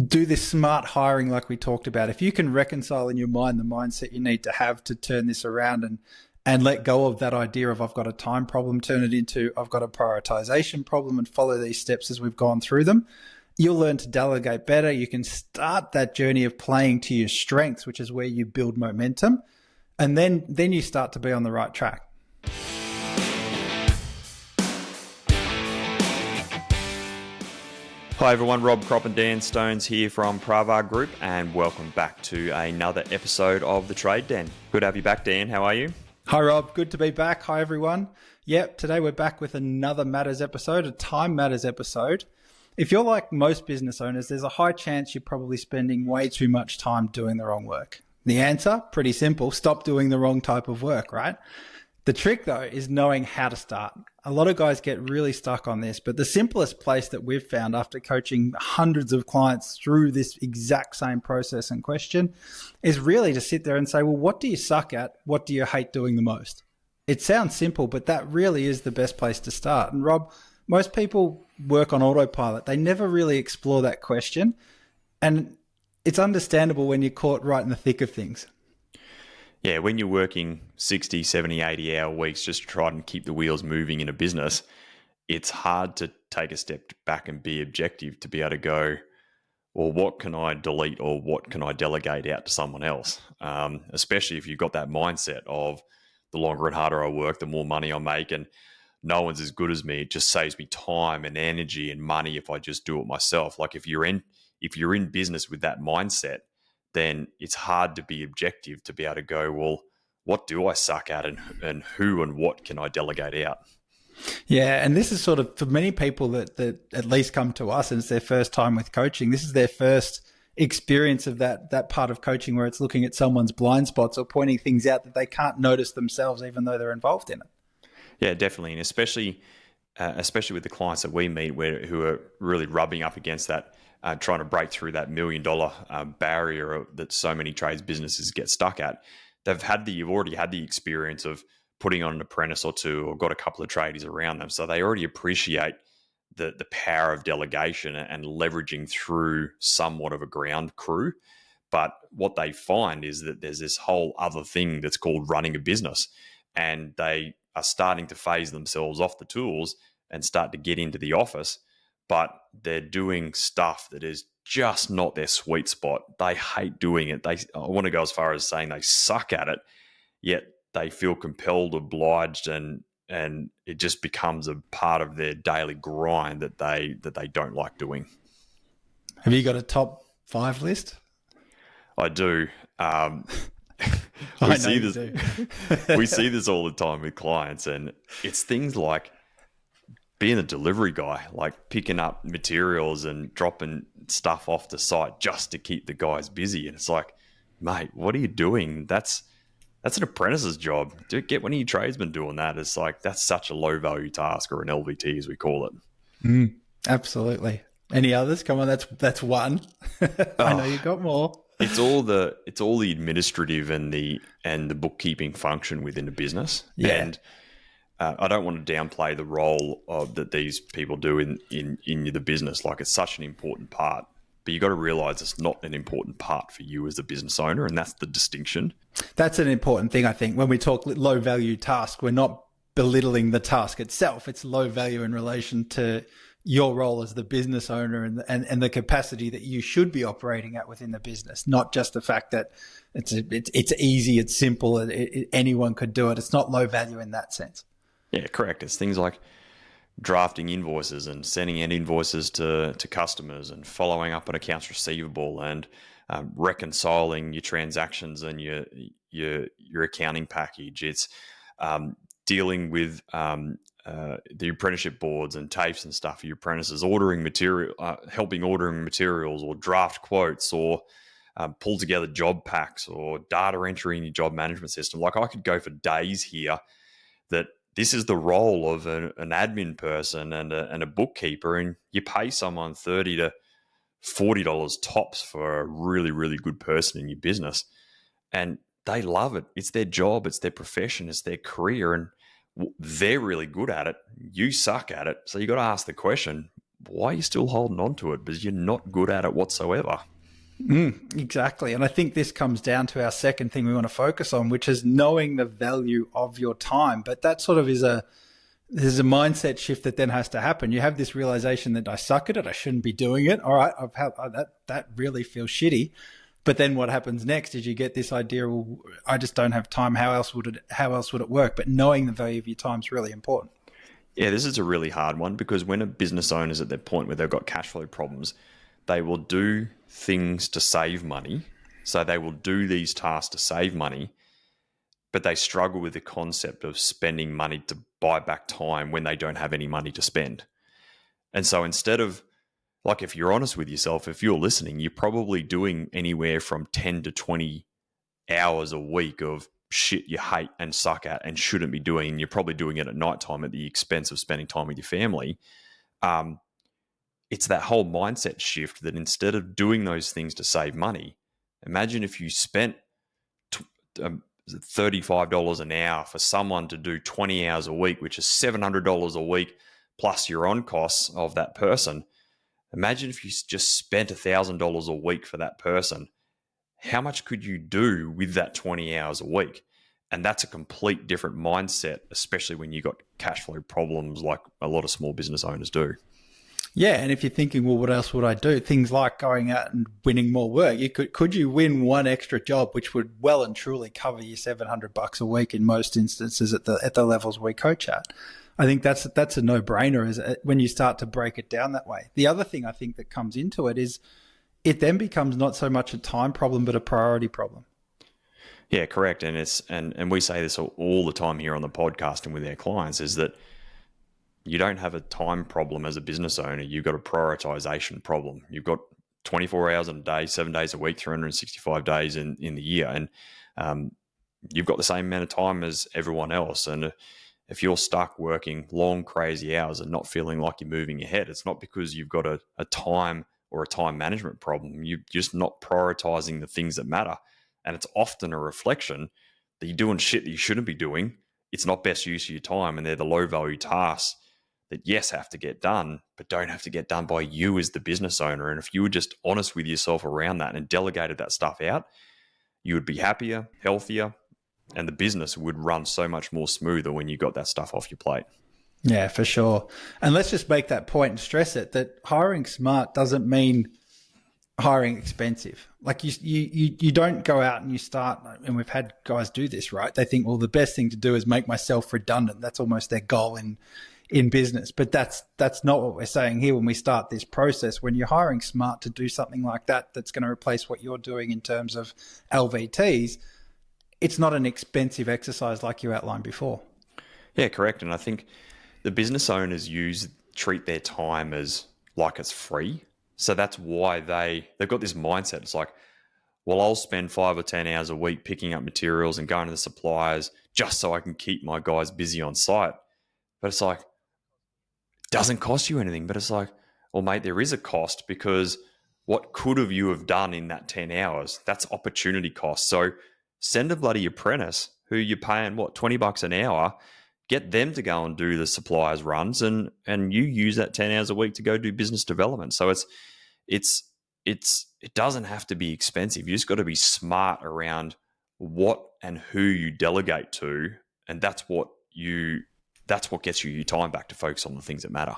do this smart hiring like we talked about. If you can reconcile in your mind the mindset you need to have to turn this around and let go of that idea of I've got a time problem, turn it into I've got a prioritization problem and follow these steps as we've gone through them, you'll learn to delegate better. You can start that journey of playing to your strengths, which is where you build momentum. And then you start to be on the right track. Hi everyone, Rob, Kropp and Dan Stones here from Pravar Group, and welcome back to another episode of The Trade Den. Good to have you back, Dan. How are you? Hi Rob, good to be back. Hi everyone. Yep, today we're back with another Matters episode, a Time Matters episode. If you're like most business owners, there's a high chance you're probably spending way too much time doing the wrong work. The answer, pretty simple, stop doing the wrong type of work, right? The trick though is knowing how to start. A lot of guys get really stuck on this, but the simplest place that we've found after coaching hundreds of clients through this exact same process and question is really to sit there and say, well, what do you suck at? What do you hate doing the most? It sounds simple, but that really is the best place to start. And Rob, most people work on autopilot. They never really explore that question. And it's understandable when you're caught right in the thick of things. Yeah, when you're working 60, 70, 80-hour weeks just to try and keep the wheels moving in a business, it's hard to take a step back and be objective to be able to go, well, what can I delete or what can I delegate out to someone else? Especially if you've got that mindset of the longer and harder I work, the more money I make, and no one's as good as me. It just saves me time and energy and money if I just do it myself. Like if you're in business with that mindset, then it's hard to be objective to be able to go, well, what do I suck at and who and what can I delegate out? Yeah, and this is sort of, for many people that at least come to us and it's their first time with coaching, this is their first experience of that part of coaching where it's looking at someone's blind spots or pointing things out that they can't notice themselves even though they're involved in it. Yeah, definitely. And especially with the clients that we meet who are really rubbing up against that, trying to break through that $1 million barrier that so many trades businesses get stuck at. You've already had the experience of putting on an apprentice or two or got a couple of tradies around them. So they already appreciate the power of delegation and leveraging through somewhat of a ground crew. But what they find is that there's this whole other thing that's called running a business, and they are starting to phase themselves off the tools and start to get into the office, but they're doing stuff that is just not their sweet spot. They hate doing it. I want to go as far as saying they suck at it, yet they feel compelled, obliged, and it just becomes a part of their daily grind that they don't like doing. Have you got a top 5 list? I do. We see this all the time with clients, and it's things like being a delivery guy, like picking up materials and dropping stuff off the site just to keep the guys busy. And it's like, mate, what are you doing? That's an apprentice's job. Get one of your tradesmen doing that. It's like, that's such a low value task, or an LVT as we call it. Absolutely. Any others? Come on, that's one. I know you got more. It's all the administrative and the bookkeeping function within a business. Yeah. And I don't want to downplay the role that these people do in the business. Like, it's such an important part, but you got to realize it's not an important part for you as a business owner, and that's the distinction. That's an important thing, I think. When we talk low value task, we're not belittling the task itself. It's low value in relation to your role as the business owner and the capacity that you should be operating at within the business, not just the fact that it's easy, it's simple, anyone could do it. It's not low value in that sense. Yeah, correct. It's things like drafting invoices and sending out invoices to customers and following up on accounts receivable and reconciling your transactions and your accounting package. It's dealing with the apprenticeship boards and TAFEs and stuff for your apprentices, ordering material, helping ordering materials or draft quotes or pull together job packs or data entry in your job management system. Like, I could go for days here that this is the role of an admin person and a bookkeeper, and you pay someone $30 to $40 tops for a really, really good person in your business. And they love it. It's their job. It's their profession. It's their career. And they're really good at it. You suck at it. So you got to ask the question, why are you still holding on to it? Because you're not good at it whatsoever. Exactly. And I think this comes down to our second thing we want to focus on, which is knowing the value of your time. But that sort of there's a mindset shift that then has to happen. You have this realization that I suck at it. I shouldn't be doing it. All right. That really feels shitty. But then what happens next is you get this idea, well, I just don't have time. How else would it work? But knowing the value of your time is really important. Yeah, this is a really hard one because when a business owner is at that point where they've got cash flow problems, they will do things to save money. So they will do these tasks to save money, but they struggle with the concept of spending money to buy back time when they don't have any money to spend. And so instead of, like, if you're honest with yourself, if you're listening, you're probably doing anywhere from 10 to 20 hours a week of shit you hate and suck at and shouldn't be doing. And you're probably doing it at nighttime at the expense of spending time with your family. It's that whole mindset shift that instead of doing those things to save money, imagine if you spent $35 an hour for someone to do 20 hours a week, which is $700 a week plus your on costs of that person. Imagine if you just spent $1,000 a week for that person. How much could you do with that 20 hours a week? And that's a complete different mindset, especially when you got cash flow problems like a lot of small business owners do. Yeah, and if you're thinking, well, what else would I do? Things like going out and winning more work. Could you win one extra job, which would well and truly cover your $700 a week in most instances at the levels we coach at? I think that's a no-brainer is when you start to break it down that way. The other thing I think that comes into it is it then becomes not so much a time problem, but a priority problem. Yeah, correct. And we say this all the time here on the podcast and with our clients is that you don't have a time problem as a business owner. You've got a prioritization problem. You've got 24 hours in a day, 7 days a week, 365 days in the year. And you've got the same amount of time as everyone else. And if you're stuck working long, crazy hours and not feeling like you're moving ahead, it's not because you've got a time or a time management problem. You're just not prioritizing the things that matter. And it's often a reflection that you're doing shit that you shouldn't be doing. It's not best use of your time. And they're the low value tasks that, yes, have to get done, but don't have to get done by you as the business owner. And if you were just honest with yourself around that and delegated that stuff out, you would be happier, healthier, and the business would run so much more smoother when you got that stuff off your plate. Yeah, for sure. And let's just make that point and stress it, that hiring smart doesn't mean hiring expensive. Like you don't go out and you start, and we've had guys do this, right? They think, well, the best thing to do is make myself redundant. That's almost their goal in business. But that's not what we're saying here when we start this process. When you're hiring smart to do something like that, that's going to replace what you're doing in terms of LVTs, it's not an expensive exercise like you outlined before. Yeah, correct. And I think the business owners treat their time as like it's free. So that's why they've got this mindset. It's like, well, I'll spend 5 or 10 hours a week picking up materials and going to the suppliers just so I can keep my guys busy on site. But it's like, it doesn't cost you anything. But it's like, well, mate, there is a cost, because what could have you have done in that 10 hours? That's opportunity cost. So send a bloody apprentice who you're paying, $20 an hour, get them to go and do the suppliers runs, and you use that 10 hours a week to go do business development. So it doesn't have to be expensive. You just got to be smart around what and who you delegate to, and that's what gets you your time back to focus on the things that matter.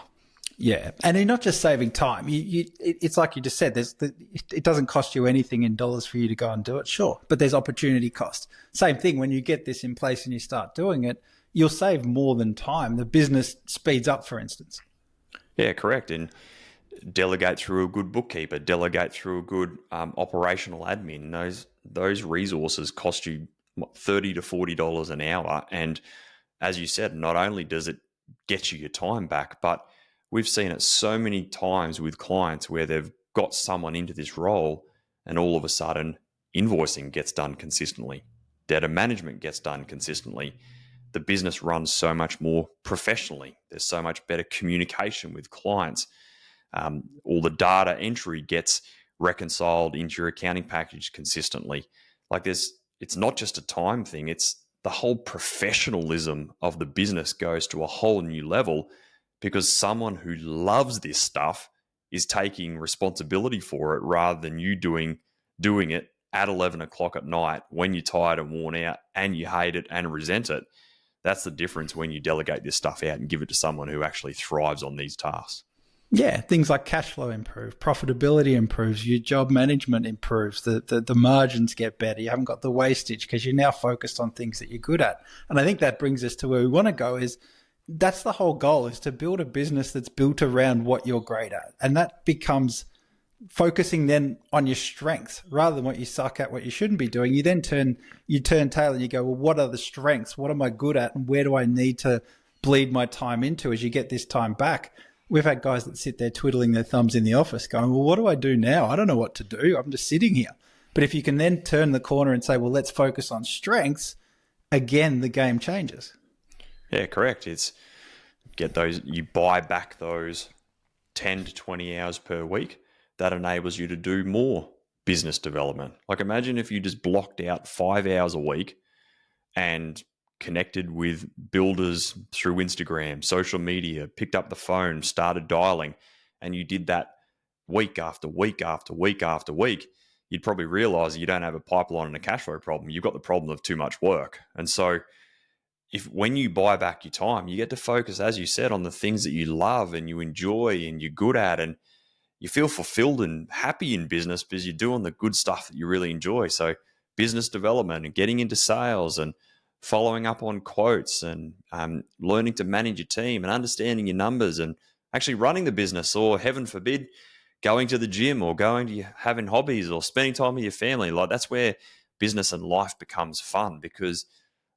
Yeah, and you're not just saving time. It's like you just said. It doesn't cost you anything in dollars for you to go and do it, sure, but there's opportunity cost. Same thing when you get this in place and you start doing it, you'll save more than time. The business speeds up, for instance. Yeah, correct. And delegate through a good bookkeeper, delegate through a good operational admin. Those resources cost you $30 to $40 an hour, and as you said, not only does it get you your time back, but we've seen it so many times with clients where they've got someone into this role and all of a sudden invoicing gets done consistently, data management gets done consistently. The business runs so much more professionally. There's so much better communication with clients. All the data entry gets reconciled into your accounting package consistently. It's not just a time thing. It's the whole professionalism of the business goes to a whole new level because someone who loves this stuff is taking responsibility for it rather than you doing it at 11 o'clock at night when you're tired and worn out and you hate it and resent it. That's the difference when you delegate this stuff out and give it to someone who actually thrives on these tasks. Yeah, things like cash flow improve, profitability improves, your job management improves, the margins get better. You haven't got the wastage because you're now focused on things that you're good at. And I think that brings us to where we want to go is that's the whole goal, is to build a business that's built around what you're great at. And that becomes focusing then on your strengths rather than what you suck at, what you shouldn't be doing. You then turn tail and you go, well, what are the strengths? What am I good at? And where do I need to bleed my time into as you get this time back? We've had guys that sit there twiddling their thumbs in the office going, well, what do I do now? I don't know what to do. I'm just sitting here. But if you can then turn the corner and say, well, let's focus on strengths, again, the game changes. Yeah, correct. It's you buy back those 10 to 20 hours per week. That enables you to do more business development. Like imagine if you just blocked out 5 hours a week and connected with builders through Instagram, social media, picked up the phone, started dialing, and you did that week after week after week after week, you'd probably realize you don't have a pipeline and a cash flow problem. You've got the problem of too much work. And so when you buy back your time, you get to focus, as you said, on the things that you love and you enjoy and you're good at, and you feel fulfilled and happy in business because you're doing the good stuff that you really enjoy. So business development and getting into sales and following up on quotes and learning to manage your team and understanding your numbers and actually running the business, or heaven forbid, going to the gym or having hobbies or spending time with your family. Like that's where business and life becomes fun, because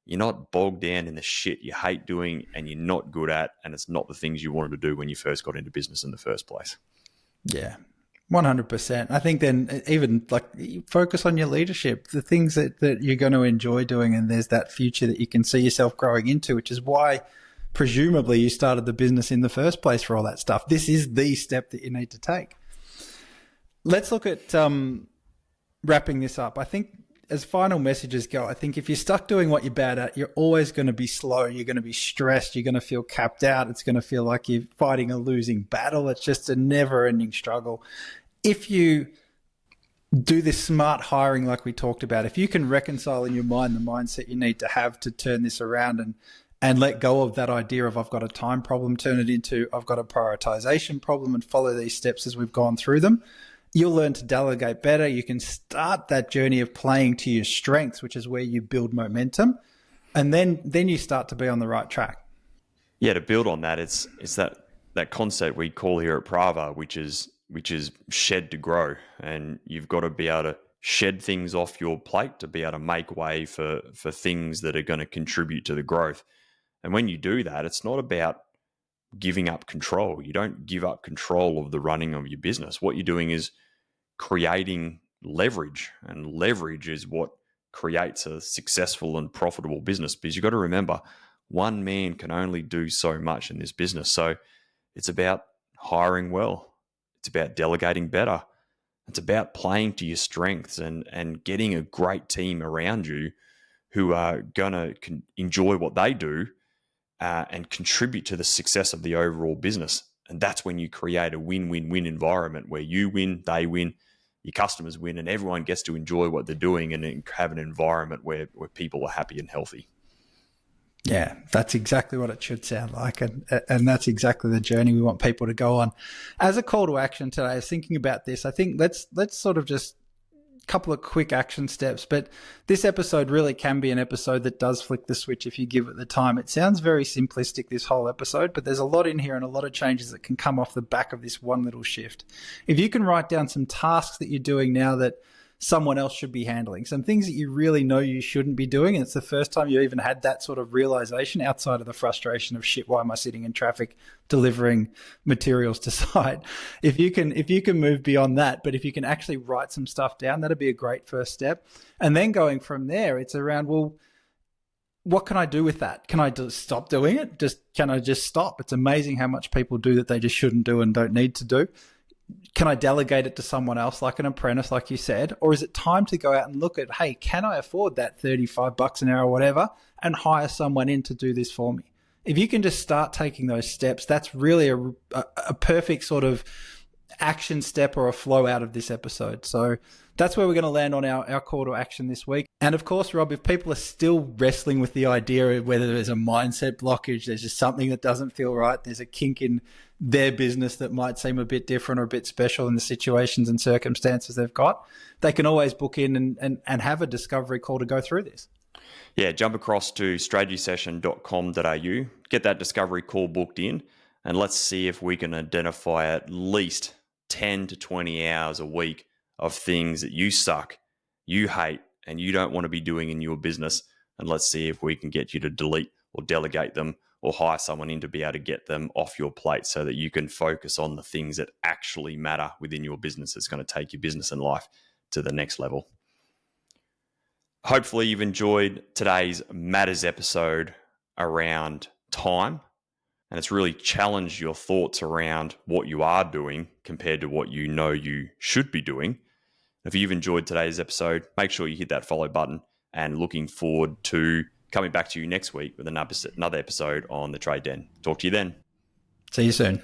you're not bogged down in the shit you hate doing and you're not good at, and it's not the things you wanted to do when you first got into business in the first place. Yeah, 100%. I think then even like focus on your leadership, the things that you're going to enjoy doing, and there's that future that you can see yourself growing into, which is why presumably you started the business in the first place for all that stuff. This is the step that you need to take. Let's look at wrapping this up. I think as final messages go, I think if you're stuck doing what you're bad at, you're always going to be slow. You're going to be stressed. You're going to feel capped out. It's going to feel like you're fighting a losing battle. It's just a never-ending struggle. If you do this smart hiring like we talked about, if you can reconcile in your mind the mindset you need to have to turn this around and let go of that idea of I've got a time problem, turn it into I've got a prioritization problem, and follow these steps as we've gone through them, you'll learn to delegate better. You can start that journey of playing to your strengths, which is where you build momentum. And then you start to be on the right track. Yeah, to build on that, it's that concept we call here at Pravar, which is shed to grow. And you've got to be able to shed things off your plate to be able to make way for things that are going to contribute to the growth. And when you do that, it's not about giving up control. You don't give up control of the running of your business. What you're doing is creating leverage, and leverage is what creates a successful and profitable business, because you've got to remember, one man can only do so much in this business. So it's about hiring well. It's about delegating better. It's about playing to your strengths and getting a great team around you who are going to enjoy what they do and contribute to the success of the overall business. And that's when you create a win-win-win environment where you win, they win, your customers win, and everyone gets to enjoy what they're doing and have an environment where people are happy and healthy. Yeah, that's exactly what it should sound like. And that's exactly the journey we want people to go on. As a call to action today, I was thinking about this. I think let's sort of just couple of quick action steps, but this episode really can be an episode that does flick the switch if you give it the time. It sounds very simplistic, this whole episode, but there's a lot in here and a lot of changes that can come off the back of this one little shift. If you can write down some tasks that you're doing now that someone else should be handling, some things that you really know you shouldn't be doing, and it's the first time you even had that sort of realization outside of the frustration of shit, why am I sitting in traffic delivering materials to site? If you can move beyond that, but if you can actually write some stuff down, that'd be a great first step. And then going from there, it's around, well, what can I do with that? Can I just stop doing it? Can I just stop? It's amazing how much people do that they just shouldn't do and don't need to do. Can I delegate it to someone else, like an apprentice, like you said? Or is it time to go out and look at, hey, can I afford that $35 an hour or whatever, and hire someone in to do this for me? if you can just start taking those steps, that's really a perfect sort of action step or a flow out of this episode. So that's where we're going to land on our call to action this week. And of course, Rob, if people are still wrestling with the idea of whether there's a mindset blockage, there's just something that doesn't feel right, there's a kink in their business that might seem a bit different or a bit special in the situations and circumstances they've got, they can always book in and have a discovery call to go through this. Yeah, jump across to strategysession.com.au, get that discovery call booked in, and let's see if we can identify at least 10 to 20 hours a week of things that you suck, you hate, and you don't want to be doing in your business. And let's see if we can get you to delete or delegate them or hire someone in to be able to get them off your plate so that you can focus on the things that actually matter within your business. That's going to take your business and life to the next level. Hopefully you've enjoyed today's Matters episode around time, and it's really challenged your thoughts around what you are doing compared to what you know you should be doing. If you've enjoyed today's episode, make sure you hit that follow button, and looking forward to coming back to you next week with another episode on The Trade Den. Talk to you then. See you soon.